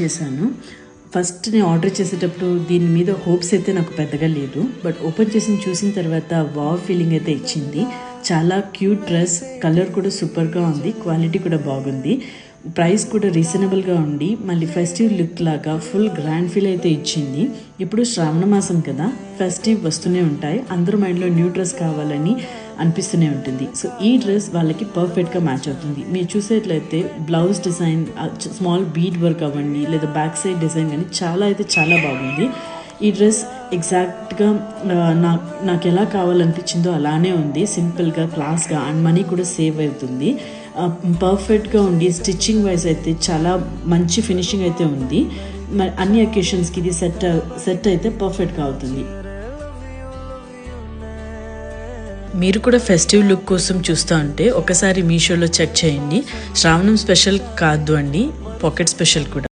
చేశాను. ఫస్ట్ నేను ఆర్డర్ చేసేటప్పుడు దీని మీద హోప్స్ అయితే నాకు పెద్దగా లేదు, బట్ ఓపెన్ చేసి చూసిన తర్వాత వావ్ ఫీలింగ్ అయితే ఇచ్చింది. చాలా క్యూట్ డ్రెస్, కలర్ కూడా సూపర్గా ఉంది, క్వాలిటీ కూడా బాగుంది, ప్రైస్ కూడా రీజనబుల్గా ఉండి మళ్ళీ ఫెస్టివ్ లుక్ లాగా ఫుల్ గ్రాండ్ ఫీల్ అయితే ఇచ్చింది. ఇప్పుడు శ్రావణ మాసం కదా, ఫెస్టివ్ వస్తూనే ఉంటాయి, అందరూ మైండ్లో న్యూ డ్రెస్ కావాలని అనిపిస్తూనే ఉంటుంది. సో ఈ డ్రెస్ వాళ్ళకి పర్ఫెక్ట్గా మ్యాచ్ అవుతుంది. మీరు చూసేట్లయితే blouse design, small bead work అవ్వండి లేదా బ్యాక్ సైడ్ డిజైన్ కానీ చాలా బాగుంది. ఈ డ్రెస్ ఎగ్జాక్ట్గా నాకు ఎలా కావాలనిపించిందో అలానే ఉంది, సింపుల్గా, క్లాస్గా, అండ్ మనీ కూడా సేవ్ అవుతుంది. పర్ఫెక్ట్గా ఉండి స్టిచ్చింగ్ వైజ్ అయితే చాలా మంచి ఫినిషింగ్ అయితే ఉంది. మరి అన్ని అకేషన్స్కి ఇది సెట్ అయితే పర్ఫెక్ట్గా అవుతుంది. మీరు కూడా ఫెస్టివ్ లుక్ కోసం చూస్తూ ఉంటే ఒకసారి మీషోలో చెక్ చేయండి. శ్రావణం స్పెషల్ కాదు అండి, పాకెట్ స్పెషల్ కూడా.